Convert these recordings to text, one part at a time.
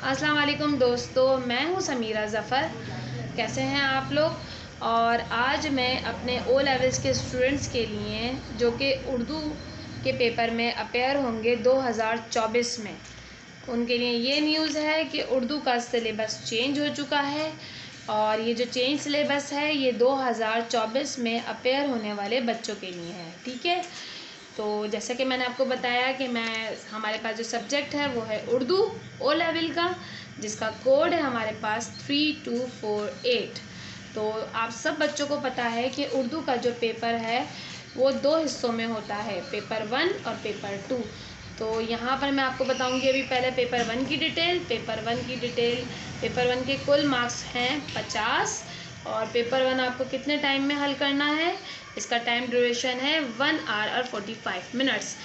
अस्सलाम वालेकुम दोस्तों, मैं हूं समीरा ज़फ़र। कैसे हैं आप लोग? और आज मैं अपने ओ लेवल्स के स्टूडेंट्स के लिए जो कि उर्दू के पेपर में अपेयर होंगे 2024 में, उनके लिए ये न्यूज़ है कि उर्दू का सिलेबस चेंज हो चुका है। और ये जो चेंज सिलेबस है ये 2024 में अपेयर होने वाले बच्चों के लिए है। ठीक है, तो जैसा कि मैंने आपको बताया कि हमारे पास जो सब्जेक्ट है वो है उर्दू ओ लेवल का, जिसका कोड है हमारे पास 3248। तो आप सब बच्चों को पता है कि उर्दू का जो पेपर है वो 2 हिस्सों में होता है, पेपर 1 और पेपर 2। तो यहाँ पर मैं आपको बताऊंगी अभी पहले पेपर 1 की डिटेल। पेपर 1 के कुल मार्क्स हैं 50 और पेपर 1 आपको कितने टाइम में हल करना है, इसका टाइम ड्यूरेशन है 1 आवर और 45 मिनट्स।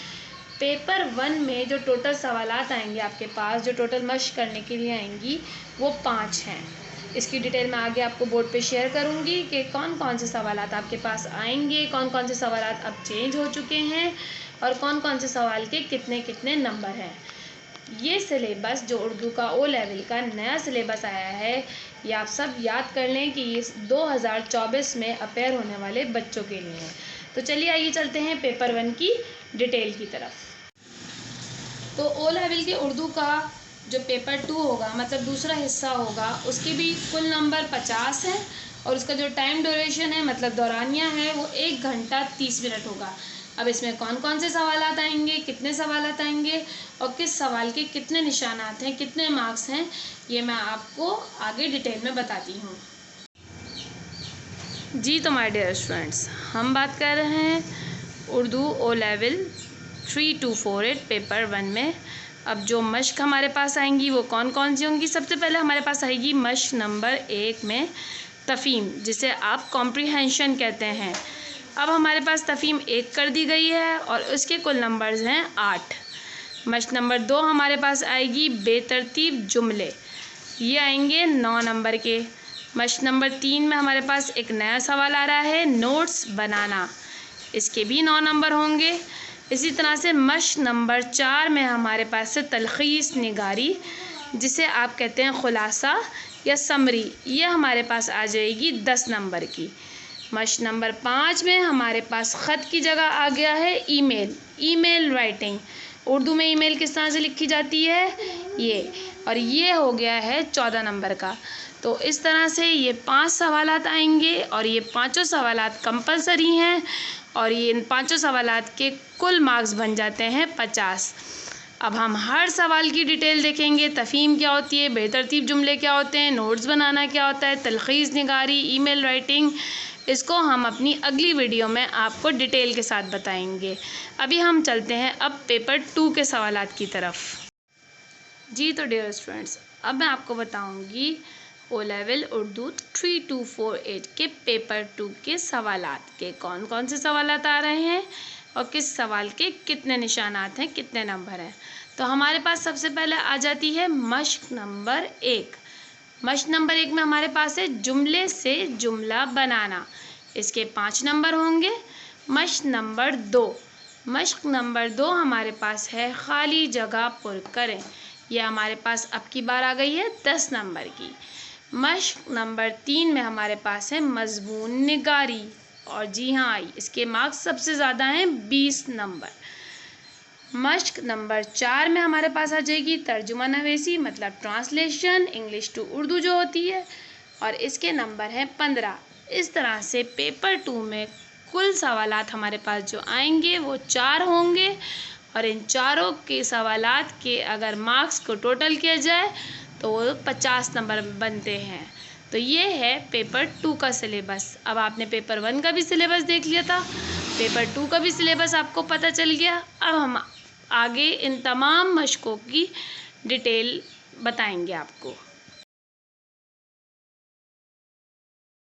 पेपर 1 में जो टोटल सवालात आएंगे आपके पास, जो टोटल मश्क करने के लिए आएंगी, वो 5 हैं। इसकी डिटेल मैं आगे आपको बोर्ड पे शेयर करूँगी कि कौन कौन से सवालात आपके पास आएंगे, कौन कौन से सवालात अब चेंज हो चुके हैं और कौन कौन से सवाल के कितने कितने नंबर हैं। ये सिलेबस जो उर्दू का ओ लेवल का नया सिलेबस आया है, ये आप सब याद कर लें कि ये 2024 में अपेयर होने वाले बच्चों के लिए है। तो चलिए आइए चलते हैं पेपर 1 की डिटेल की तरफ। तो ओ लेवल के उर्दू का जो पेपर 2 होगा, मतलब दूसरा हिस्सा होगा, उसके भी कुल नंबर 50 है और उसका जो टाइम ड्यूरेशन है, मतलब दौरानिया है, वो 1 घंटा 30 मिनट होगा। अब इसमें कौन कौन से सवालात आएंगे, कितने सवालात आएंगे और किस सवाल के कितने निशानात हैं, कितने मार्क्स हैं, ये मैं आपको आगे डिटेल में बताती हूँ। जी तो माय डियर स्टूडेंट्स, हम बात कर रहे हैं उर्दू ओ लेवल 3248 पेपर 1 में। अब जो मश्क हमारे पास आएंगी वो कौन कौन सी होंगी। सबसे पहले हमारे पास आएगी मश्क नंबर 1 में तफ़ीम, जिसे आप कॉम्प्रीहेंशन कहते हैं। अब हमारे पास तफ़ीम 1 कर दी गई है और उसके कुल नंबर्स हैं 8। मश्क नंबर 2 हमारे पास आएगी बेतरतीब जुमले, ये आएंगे 9 नंबर के। मश्क नंबर 3 में हमारे पास एक नया सवाल आ रहा है नोट्स बनाना, इसके भी 9 नंबर होंगे। इसी तरह से मश्क नंबर 4 में हमारे पास है तलखीस निगारी, जिसे आप कहते हैं खुलासा या समरी, ये हमारे पास आ जाएगी 10 नंबर की। मश्क नंबर 5 में हमारे पास ख़त की जगह आ गया है ईमेल राइटिंग। उर्दू में ईमेल किस तरह से लिखी जाती है, ये, और ये हो गया है 14 नंबर का। तो इस तरह से ये 5 सवालात आएंगे और ये पाँचों सवालात कंपलसरी हैं और ये इन पाँचों सवालात के कुल मार्क्स बन जाते हैं 50। अब हम हर सवाल की डिटेल देखेंगे। तफ़हीम क्या होती है, बेतरतीब जुमले क्या होते हैं, नोट्स बनाना क्या होता है, तलखीस निगारी, ईमेल राइटिंग, इसको हम अपनी अगली वीडियो में आपको डिटेल के साथ बताएंगे। अभी हम चलते हैं अब पेपर 2 के सवालात की तरफ। जी तो डियर स्टूडेंट्स, अब मैं आपको बताऊंगी ओ लेवल उर्दू 3248 के पेपर 2 के सवालात के कौन कौन से सवालात आ रहे हैं और किस सवाल के कितने निशानात हैं, कितने नंबर हैं। तो हमारे पास सबसे पहले आ जाती है मश्क नंबर 1। मश्क नंबर 1 में हमारे पास है जुमले से जुमला बनाना, इसके 5 नंबर होंगे। मश्क नंबर 2 हमारे पास है खाली जगह पुर करें, यह हमारे पास अब की बार आ गई है 10 नंबर की। मश्क नंबर 3 में हमारे पास है मज़मून निगारी, और जी हाँ, इसके मार्क्स सबसे ज़्यादा हैं 20 नंबर। मश्क नंबर 4 में हमारे पास आ जाएगी तर्जुमा नवेसी, मतलब ट्रांसलेशन इंग्लिश टू उर्दू जो होती है, और इसके नंबर हैं 15। इस तरह से पेपर 2 में कुल सवालात हमारे पास जो आएंगे वो 4 होंगे और इन चारों के सवालात के अगर मार्क्स को टोटल किया जाए तो वो 50 नंबर बनते हैं। तो ये है पेपर 2 का सिलेबस। अब आपने पेपर 1 का भी सिलेबस देख लिया था, पेपर 2 का भी सिलेबस आपको पता चल गया। अब हम आगे इन तमाम मशकों की डिटेल बताएंगे आपको।